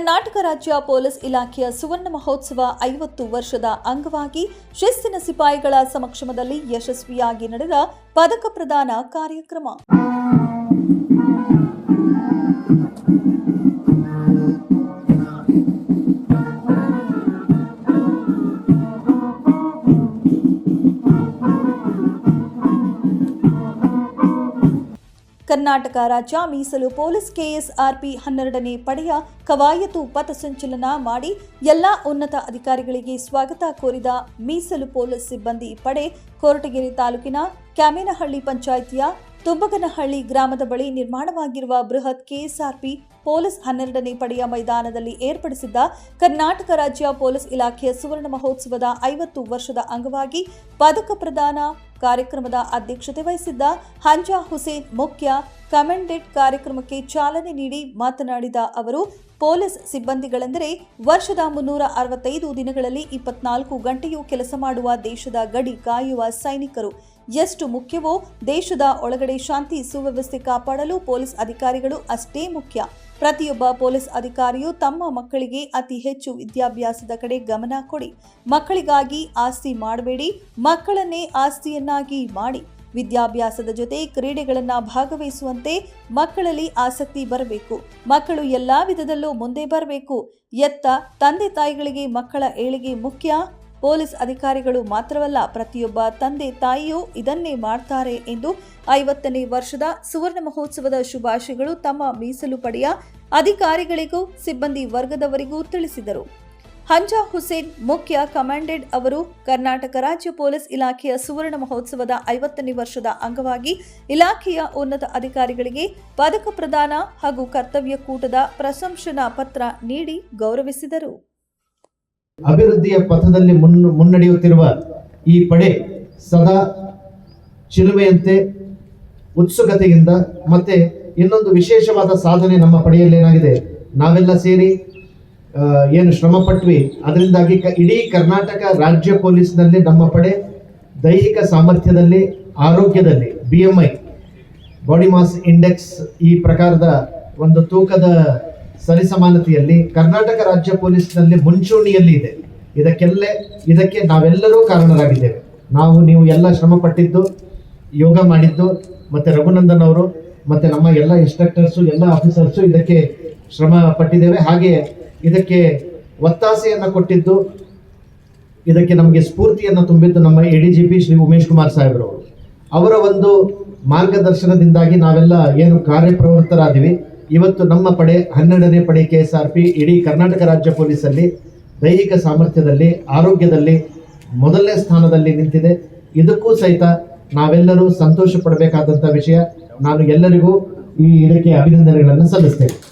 ಕರ್ನಾಟಕ ರಾಜ್ಯ ಪೊಲೀಸ್ ಇಲಾಖೆಯ ಸುವರ್ಣ ಮಹೋತ್ಸವ 50 ವರ್ಷದ ಅಂಗವಾಗಿ ಶಿಸ್ತಿನ ಸಿಪಾಯಿಗಳ ಸಮಕ್ಷಮದಲ್ಲಿ ಯಶಸ್ವಿಯಾಗಿ ನಡೆದ ಪದಕ ಪ್ರದಾನ ಕಾರ್ಯಕ್ರಮ. ಕರ್ನಾಟಕ ರಾಜ್ಯ ಮೀಸಲು ಪೊಲೀಸ್ ಕೆಎಸ್ಆರ್ಪಿ 12ನೇ ಪಡೆಯ ಕವಾಯತು ಪಥಸಂಚಲನ ಮಾಡಿ ಎಲ್ಲಾ ಉನ್ನತ ಅಧಿಕಾರಿಗಳಿಗೆ ಸ್ವಾಗತ ಕೋರಿದ ಮೀಸಲು ಪೊಲೀಸ್ ಸಿಬ್ಬಂದಿ ಪಡೆ ಕೊರಟಗೆರೆ ತಾಲೂಕಿನ ಕ್ಯಾಮೇನಹಳ್ಳಿ ಪಂಚಾಯಿತಿಯ ತುಂಬಗನಹಳ್ಳಿ ಗ್ರಾಮದ ಬಳಿ ನಿರ್ಮಾಣವಾಗಿರುವ ಬೃಹತ್ ಕೆಎಸ್ಆರ್ಪಿ ಪೊಲೀಸ್ 12ನೇ ಪಡೆಯ ಮೈದಾನದಲ್ಲಿ ಏರ್ಪಡಿಸಿದ್ದ ಕರ್ನಾಟಕ ರಾಜ್ಯ ಪೊಲೀಸ್ ಇಲಾಖೆಯ ಸುವರ್ಣ ಮಹೋತ್ಸವದ 50 ವರ್ಷದ ಅಂಗವಾಗಿ ಪದಕ ಪ್ರದಾನ ಕಾರ್ಯಕ್ರಮದ ಅಧ್ಯಕ್ಷತೆ ವಹಿಸಿದ್ದ ಹಂಜಾ ಹುಸೇನ್ ಮುಖ್ಯ ಕಮೆಂಡೆಂಟ್ ಕಾರ್ಯಕ್ರಮಕ್ಕೆ ಚಾಲನೆ ನೀಡಿ ಮಾತನಾಡಿದ ಅವರು, ಪೊಲೀಸ್ ಸಿಬ್ಬಂದಿಗಳೆಂದರೆ ವರ್ಷದ 365 ದಿನಗಳಲ್ಲಿ 24 ಗಂಟೆಯೂ ಕೆಲಸ ಮಾಡುವ ದೇಶದ ಗಡಿ ಕಾಯುವ ಸೈನಿಕರು. ಎಷ್ಟು ಮುಖ್ಯವೋ ದೇಶದ ಒಳಗಡೆ ಶಾಂತಿ ಸುವ್ಯವಸ್ಥೆ ಕಾಪಾಡಲು ಪೊಲೀಸ್ ಅಧಿಕಾರಿಗಳು ಅಷ್ಟೇ ಮುಖ್ಯ. ಪ್ರತಿಯೊಬ್ಬ ಪೊಲೀಸ್ ಅಧಿಕಾರಿಯು ತಮ್ಮ ಮಕ್ಕಳಿಗೆ ಅತಿ ಹೆಚ್ಚು ವಿದ್ಯಾಭ್ಯಾಸದ ಕಡೆ ಗಮನ ಕೊಡಿ. ಮಕ್ಕಳಿಗಾಗಿ ಆಸ್ತಿ ಮಾಡಬೇಡಿ, ಮಕ್ಕಳನ್ನೇ ಆಸ್ತಿಯನ್ನಾಗಿ ಮಾಡಿ. ವಿದ್ಯಾಭ್ಯಾಸದ ಜೊತೆ ಕ್ರೀಡೆಗಳನ್ನು ಭಾಗವಹಿಸುವಂತೆ ಮಕ್ಕಳಲ್ಲಿ ಆಸಕ್ತಿ ಬರಬೇಕು. ಮಕ್ಕಳು ಎಲ್ಲಾ ವಿಧದಲ್ಲೂ ಮುಂದೆ ಬರಬೇಕು. ಎತ್ತ ತಂದೆ ತಾಯಿಗಳಿಗೆ ಮಕ್ಕಳ ಏಳಿಗೆ ಮುಖ್ಯ. ಪೊಲೀಸ್ ಅಧಿಕಾರಿಗಳು ಮಾತ್ರವಲ್ಲ, ಪ್ರತಿಯೊಬ್ಬ ತಂದೆ ತಾಯಿಯೂ ಇದನ್ನೇ ಮಾಡ್ತಾರೆ ಎಂದು 50ನೇ ವರ್ಷದ ಸುವರ್ಣ ಮಹೋತ್ಸವದ ಶುಭಾಶಯಗಳು ತಮ್ಮ ಮೀಸಲು ಪಡೆಯ ಅಧಿಕಾರಿಗಳಿಗೂ ಸಿಬ್ಬಂದಿ ವರ್ಗದವರಿಗೂ ತಿಳಿಸಿದರು. ಹಂಜಾ ಹುಸೇನ್ ಮುಖ್ಯ ಕಮಾಂಡೆಂಟ್ ಅವರು ಕರ್ನಾಟಕ ರಾಜ್ಯ ಪೊಲೀಸ್ ಇಲಾಖೆಯ ಸುವರ್ಣ ಮಹೋತ್ಸವದ 50ನೇ ವರ್ಷದ ಅಂಗವಾಗಿ ಇಲಾಖೆಯ ಉನ್ನತ ಅಧಿಕಾರಿಗಳಿಗೆ ಪದಕ ಪ್ರದಾನ ಹಾಗೂ ಕರ್ತವ್ಯ ಕೂಟದ ಪ್ರಶಂಸನಾ ಪತ್ರ ನೀಡಿ ಗೌರವಿಸಿದರು. ಅಭಿವೃದ್ಧಿಯ ಪಥದಲ್ಲಿ ಮುನ್ನಡೆಯುತ್ತಿರುವ ಈ ಪಡೆ ಸದಾ ಚಿಲುಮೆಯಂತೆ ಉತ್ಸುಕತೆಯಿಂದ ಮತ್ತೆ ಇನ್ನೊಂದು ವಿಶೇಷವಾದ ಸಾಧನೆ ನಮ್ಮ ಪಡೆಯಲ್ಲಿ ಏನಾಗಿದೆ, ನಾವೆಲ್ಲ ಸೇರಿ ಏನು ಶ್ರಮ ಪಟ್ವಿ, ಅದರಿಂದಾಗಿ ಇಡೀ ಕರ್ನಾಟಕ ರಾಜ್ಯ ಪೊಲೀಸ್ನಲ್ಲಿ ನಮ್ಮ ಪಡೆ ದೈಹಿಕ ಸಾಮರ್ಥ್ಯದಲ್ಲಿ, ಆರೋಗ್ಯದಲ್ಲಿ, BMI ಬಾಡಿ ಮಾಸ್ ಇಂಡೆಕ್ಸ್ ಈ ಪ್ರಕಾರದ ಒಂದು ತೂಕದ ಸರಿಸಮಾನತೆಯಲ್ಲಿ ಕರ್ನಾಟಕ ರಾಜ್ಯ ಪೊಲೀಸ್ನಲ್ಲಿ ಮುಂಚೂಣಿಯಲ್ಲಿ ಇದೆ. ಇದಕ್ಕೆ ನಾವೆಲ್ಲರೂ ಕಾರಣರಾಗಿದ್ದೇವೆ. ನೀವು ಎಲ್ಲ ಶ್ರಮ ಪಟ್ಟಿದ್ದು, ಯೋಗ ಮಾಡಿದ್ದು, ಮತ್ತೆ ರಘುನಂದನ್ ಅವರು ಮತ್ತೆ ನಮ್ಮ ಎಲ್ಲ ಇನ್ಸ್ಟ್ರಕ್ಟರ್ಸು, ಎಲ್ಲ ಆಫೀಸರ್ಸು ಇದಕ್ಕೆ ಶ್ರಮ ಪಟ್ಟಿದ್ದೇವೆ. ಹಾಗೆ ಇದಕ್ಕೆ ಒತ್ತಾಸೆಯನ್ನು ಕೊಟ್ಟಿದ್ದು, ಇದಕ್ಕೆ ನಮಗೆ ಸ್ಫೂರ್ತಿಯನ್ನು ತುಂಬಿದ್ದು ನಮ್ಮ ADGP ಶ್ರೀ ಉಮೇಶ್ ಕುಮಾರ್ ಸಾಹೇಬ್ರವರು. ಅವರ ಒಂದು ಮಾರ್ಗದರ್ಶನದಿಂದಾಗಿ ನಾವೆಲ್ಲ ಏನು ಕಾರ್ಯಪ್ರವೃತ್ತರಾದಿವಿ. ಇವತ್ತು ನಮ್ಮ ಪಡೆ 12ನೇ ಪಡೆ KSRP ಇಡೀ ಕರ್ನಾಟಕ ರಾಜ್ಯ ಪೊಲೀಸಲ್ಲಿ ದೈಹಿಕ ಸಾಮರ್ಥ್ಯದಲ್ಲಿ, ಆರೋಗ್ಯದಲ್ಲಿ ಮೊದಲನೇ ಸ್ಥಾನದಲ್ಲಿ ನಿಂತಿದೆ. ಇದಕ್ಕೂ ಸಹಿತ ನಾವೆಲ್ಲರೂ ಸಂತೋಷ ಪಡಬೇಕಾದಂಥ ವಿಷಯ. ನಾನು ಎಲ್ಲರಿಗೂ ಇದಕ್ಕೆ ಅಭಿನಂದನೆಗಳನ್ನು ಸಲ್ಲಿಸ್ತೇನೆ.